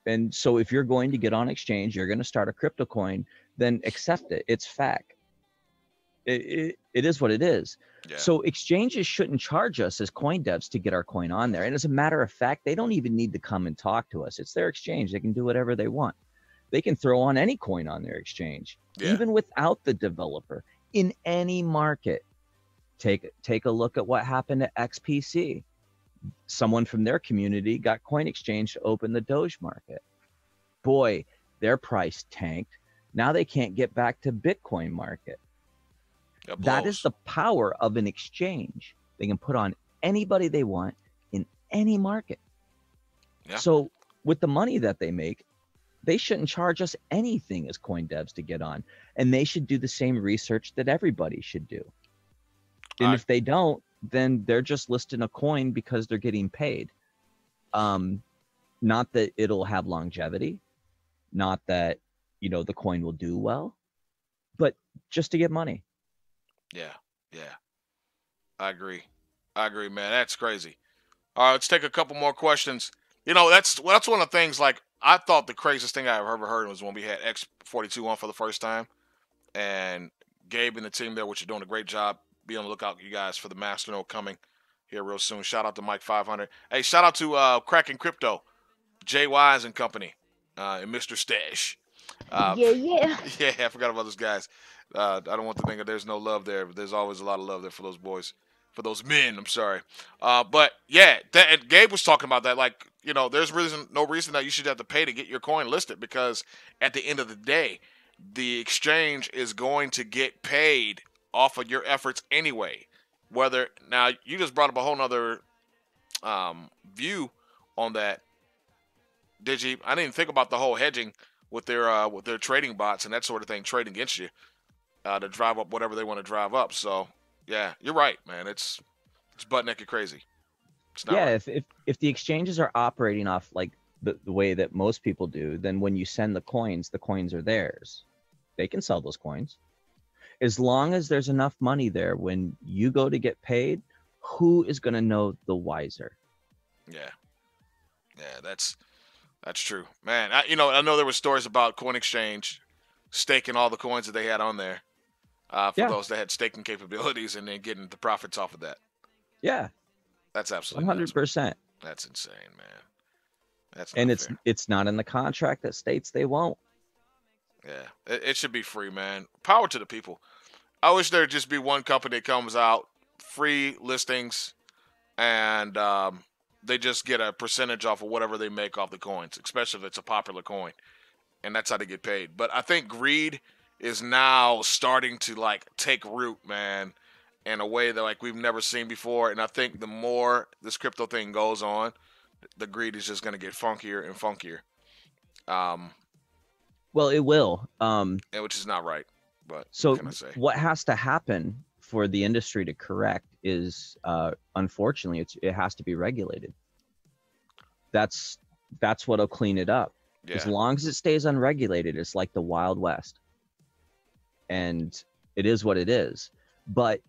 And so if you're going to get on exchange, you're going to start a crypto coin, then accept it. It's fact. It is what it is. Yeah. So exchanges shouldn't charge us as coin devs to get our coin on there. And as a matter of fact, they don't even need to come and talk to us. It's their exchange. They can do whatever they want. They can throw on any coin on their exchange, even without the developer, in any market. Take a look at what happened at XPC. Someone from their community got coin exchange to open the Doge market. Boy, their price tanked. Now they can't get back to Bitcoin market. That is the power of an exchange. They can put on anybody they want in any market. Yeah. So with the money that they make, they shouldn't charge us anything as coin devs to get on. And they should do the same research that everybody should do. And if they don't, then they're just listing a coin because they're getting paid. Not that it'll have longevity, not that, you know, the coin will do well, but just to get money. Yeah. I agree, man. That's crazy. All right, let's take a couple more questions. You know, that's one of the things, like, I thought the craziest thing I ever heard was when we had X42 on for the first time. And Gabe and the team there, which are doing a great job. Be on the lookout, you guys, for the Masternode coming here real soon. Shout out to Mike 500. Hey, shout out to Kraken Crypto, Jay Wise and company, and Mr. Stash. Yeah. I forgot about those guys. I don't want to think that there's no love there, but there's always a lot of love there for those boys. For those men, I'm sorry. But, yeah, and Gabe was talking about that. Like, you know, there's no reason that you should have to pay to get your coin listed, because at the end of the day, the exchange is going to get paid off of your efforts anyway. Whether, now, you just brought up a whole nother view on that, Digi. I didn't even think about the whole hedging with their trading bots and that sort of thing, trading against you to drive up whatever they want to drive up. So, yeah, you're right, man. It's butt naked crazy. It's not right. If the exchanges are operating off like the way that most people do, then when you send the coins are theirs. They can sell those coins. As long as there's enough money there, when you go to get paid, who is going to know the wiser? Yeah, that's true, man. I know there were stories about Coin Exchange staking all the coins that they had on there. for those that had staking capabilities and then getting the profits off of that. Yeah. That's absolutely 100%. That's insane, man. That's and fair. it's not in the contract that states they won't. Yeah, it should be free, man. Power to the people. I wish there'd just be one company that comes out, free listings, and they just get a percentage off of whatever they make off the coins, especially if it's a popular coin, and that's how they get paid. But I think greed is now starting to like take root, man, in a way that like we've never seen before. And I think the more this crypto thing goes on, the greed is just going to get funkier and funkier. Well, it will. Which is not right. But so what can I say? What has to happen for the industry to correct is, unfortunately, it has to be regulated. That's what'll clean it up. Yeah. As long as it stays unregulated, it's like the Wild West, and it is what it is. But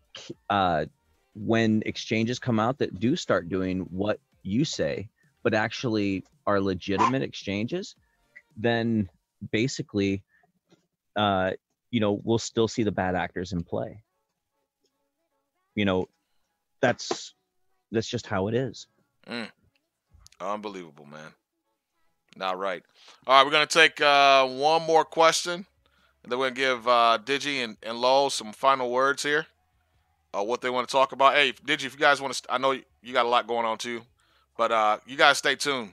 when exchanges come out that do start doing what you say, but actually are legitimate exchanges, then basically, we'll still see the bad actors in play. That's just how it is. Unbelievable, man. Not right. All right, we're going to take one more question, and then we're going to give Digi and Lowell some final words here, what they want to talk about. Hey, Digi, if you guys want to, I know you got a lot going on too, but you guys stay tuned.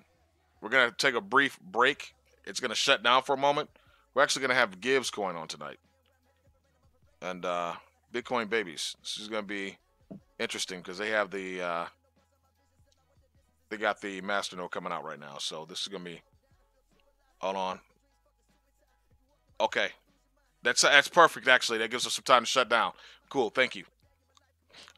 We're going to take a brief break. It's going to shut down for a moment. We're actually going to have Gibbs coin on tonight. And Bitcoin babies. This is going to be interesting because they have they got the masternode coming out right now. So this is going to be, hold on. Okay. That's perfect, actually. That gives us some time to shut down. Cool. Thank you.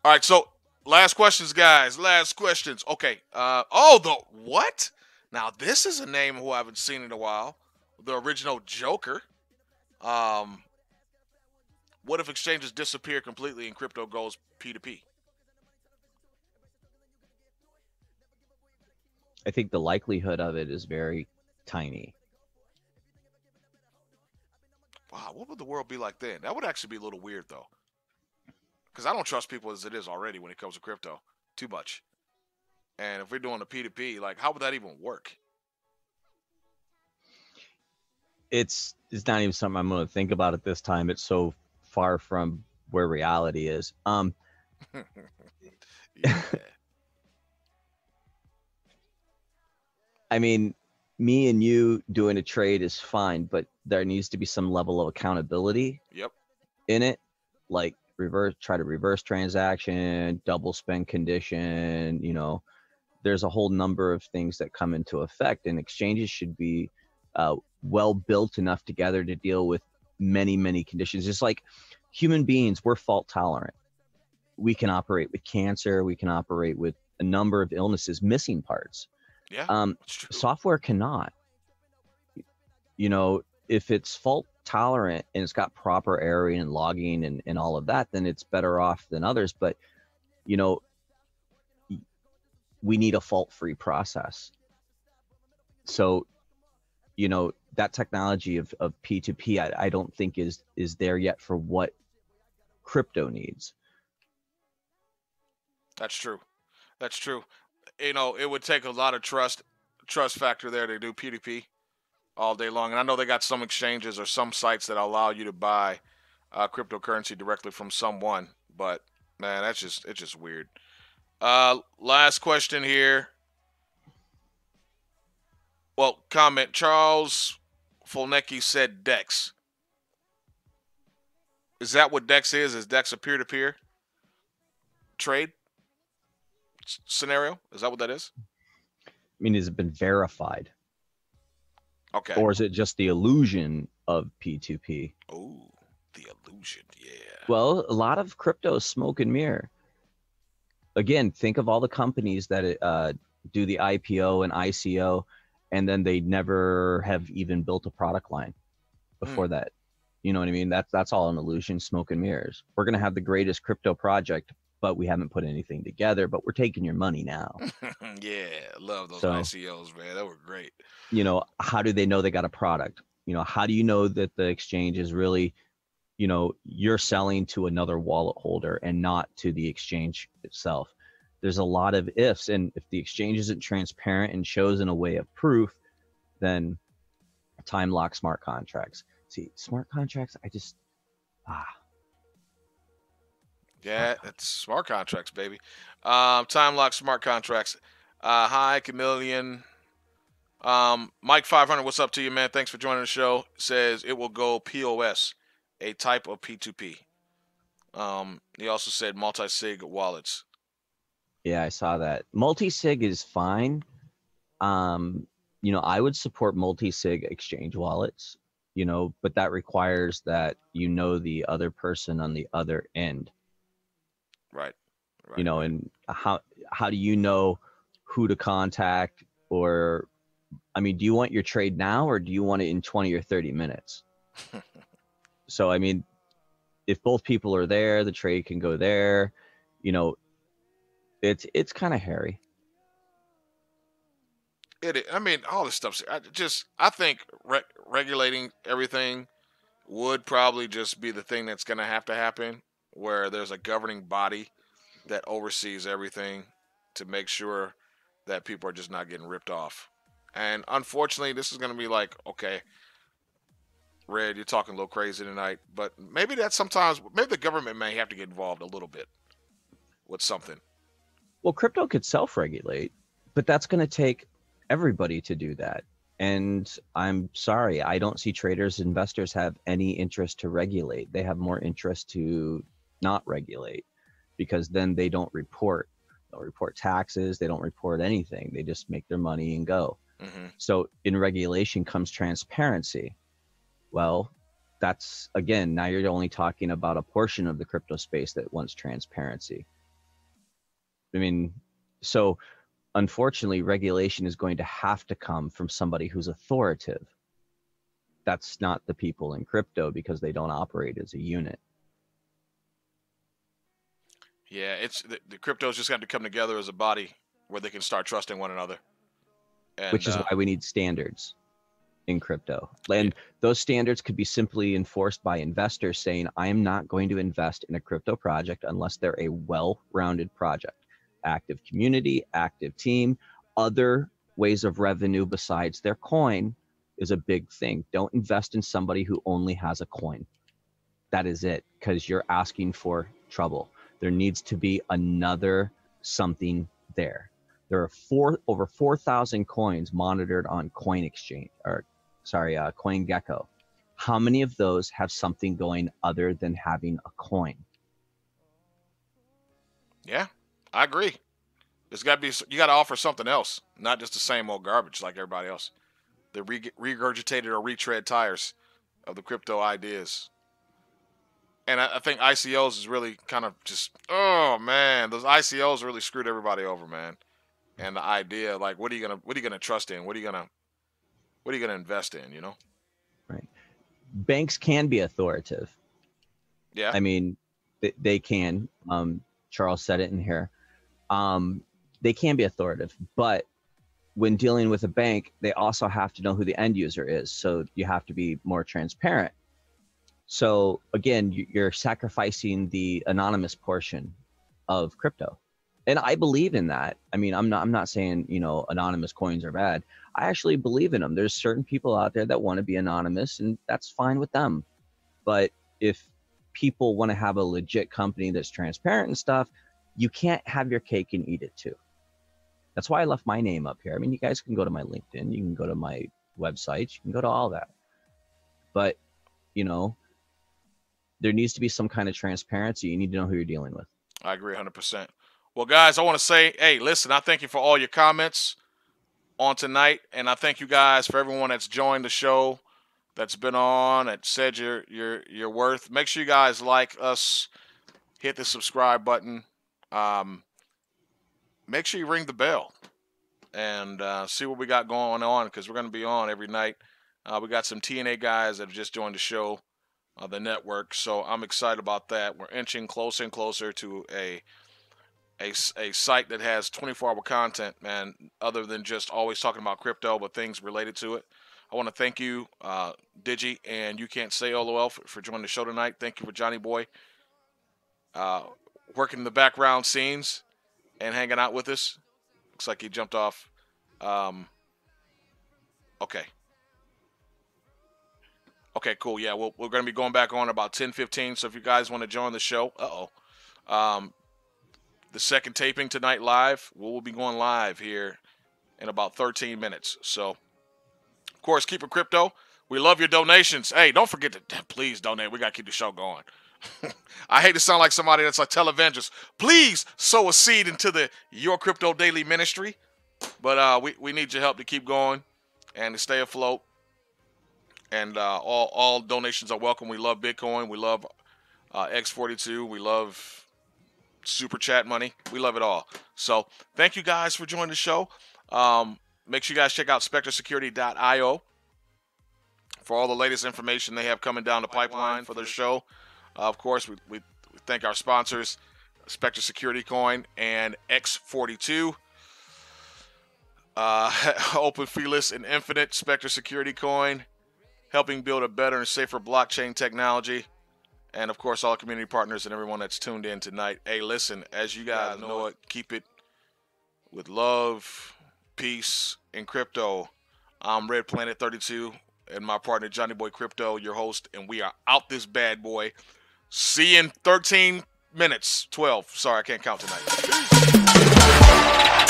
All right. So last questions, guys. Last questions. Okay. The what? Now, this is a name who I haven't seen in a while. The original Joker. What if exchanges disappear completely and crypto goes P2P? I think the likelihood of it is very tiny. Wow, what would the world be like then? That would actually be a little weird, though. Because I don't trust people as it is already when it comes to crypto too much. And if we're doing a P2P, like, how would that even work? It's not even something I'm going to think about at this time. It's so far from where reality is. Yeah. I mean, me and you doing a trade is fine, but there needs to be some level of accountability. Yep. In it, like try to reverse transaction, double spend condition. There's a whole number of things that come into effect, and exchanges should be well built enough together to deal with many, many conditions. It's like human beings, we're fault tolerant. We can operate with cancer. We can operate with a number of illnesses, missing parts. Yeah, that's true. Software cannot. If it's fault tolerant and it's got proper airing and logging and all of that, then it's better off than others. But, we need a fault-free process. So, that technology of P2P, I don't think is there yet for what crypto needs. That's true. That's true. It would take a lot of trust factor there to do P2P all day long. And I know they got some exchanges or some sites that allow you to buy cryptocurrency directly from someone. But, man, it's just weird. Last question here. Well, comment. Charles Folnecki said DEX. Is that what DEX is? Is DEX a peer-to-peer trade scenario? Is that what that is? I mean, has it been verified? Okay. Or is it just the illusion of P2P? Oh, the illusion, yeah. Well, a lot of crypto is smoke and mirror. Again, think of all the companies that do the IPO and ICO, and then they never have even built a product line before that. You know what I mean? That's all an illusion, smoke and mirrors. We're going to have the greatest crypto project, but we haven't put anything together, but we're taking your money now. Yeah, love those ICOs, man. That were great. How do they know they got a product? How do you know that the exchange is really, you're selling to another wallet holder and not to the exchange itself. There's a lot of ifs, and if the exchange isn't transparent and shows in a way of proof, then time lock smart contracts. See, smart contracts, Yeah, it's smart contracts, baby. Time lock smart contracts. Hi, Chameleon. Mike 500, what's up to you, man? Thanks for joining the show. Says it will go POS, a type of P2P. He also said multi-sig wallets. Yeah, I saw that. Multi-sig is fine. I would support multi-sig exchange wallets, but that requires that the other person on the other end. Right. And how do you know who to contact? Or, do you want your trade now, or do you want it in 20 or 30 minutes? So, if both people are there, the trade can go there. It's kind of hairy. All this stuff. I think regulating everything would probably just be the thing that's going to happen, where there's a governing body that oversees everything to make sure that people are just not getting ripped off. And unfortunately, this is going to be like, okay, Red, you're talking a little crazy tonight, but maybe the government may have to get involved a little bit with something. Well, crypto could self-regulate, but that's going to take everybody to do that. And I'm sorry, I don't see traders, investors have any interest to regulate. They have more interest to not regulate, because then they don't report. They'll report taxes. They don't report anything. They just make their money and go. Mm-hmm. So in regulation comes transparency. Well, that's, again, now you're only talking about a portion of the crypto space that wants transparency. So unfortunately, regulation is going to have to come from somebody who's authoritative. That's not the people in crypto, because they don't operate as a unit. Yeah, it's the cryptos just have to come together as a body where they can start trusting one another. Which is why we need standards in crypto. And those standards could be simply enforced by investors saying, I am not going to invest in a crypto project unless they're a well-rounded project. Active community, active team, other ways of revenue besides their coin is a big thing. Don't invest in somebody who only has a coin. That is it, because you're asking for trouble. There needs to be another something there. There are over 4,000 coins monitored on CoinGecko. How many of those have something going other than having a coin? Yeah, I agree. You got to offer something else, not just the same old garbage like everybody else. The regurgitated or retread tires of the crypto ideas. And I think ICOs is really kind of just, oh man, those ICOs really screwed everybody over, man. And the idea, like, what are you gonna trust in? What are you gonna invest in? Right. Banks can be authoritative. Yeah. They can. Charles said it in here. They can be authoritative, but when dealing with a bank, they also have to know who the end user is. So you have to be more transparent. So again, you're sacrificing the anonymous portion of crypto. And I believe in that. I'm not saying, anonymous coins are bad. I actually believe in them. There's certain people out there that want to be anonymous, and that's fine with them. But if people want to have a legit company that's transparent and stuff, you can't have your cake and eat it too. That's why I left my name up here. You guys can go to my LinkedIn, you can go to my website, you can go to all that. But, there needs to be some kind of transparency. You need to know who you're dealing with. I agree 100%. Well, guys, I want to say, hey, listen, I thank you for all your comments on tonight. And I thank you guys for everyone that's joined the show, that's been on, that said your worth. Make sure you guys like us, hit the subscribe button. Make sure you ring the bell and see what we got going on, because we're going to be on every night. We got some TNA guys that have just joined the show, the network, so I'm excited about that. We're inching closer and closer to a site that has 24-hour content, man, other than just always talking about crypto, but things related to it. I want to thank you, Digi, and You Can't Say LOL for joining the show tonight. Thank you for Johnny Boy working the background scenes and hanging out with us. Looks like he jumped off. Okay. Okay, cool. Yeah, we're going to be going back on about 10:15. So if you guys want to join the show, the second taping tonight live, we'll be going live here in about 13 minutes. So, of course, keep it crypto. We love your donations. Hey, don't forget to please donate. We got to keep the show going. I hate to sound like somebody that's like televangelists. Please sow a seed into the Your Crypto Daily ministry. But we need your help to keep going and to stay afloat. And all donations are welcome. We love Bitcoin. We love X42. We love Super Chat money. We love it all. So thank you guys for joining the show. Make sure you guys check out spectresecurity.io for all the latest information they have coming down the pipeline for their show. Of course, we thank our sponsors, Spectre Security Coin and X42. Open, feeless, and infinite Spectre Security Coin, helping build a better and safer blockchain technology. And, of course, all community partners and everyone that's tuned in tonight. Hey, listen, as you guys know it, keep it with love, peace, and crypto. I'm Red Planet 32 and my partner Johnny Boy Crypto, your host, and we are out this bad boy. See you in 13 minutes. 12. Sorry, I can't count tonight. Peace.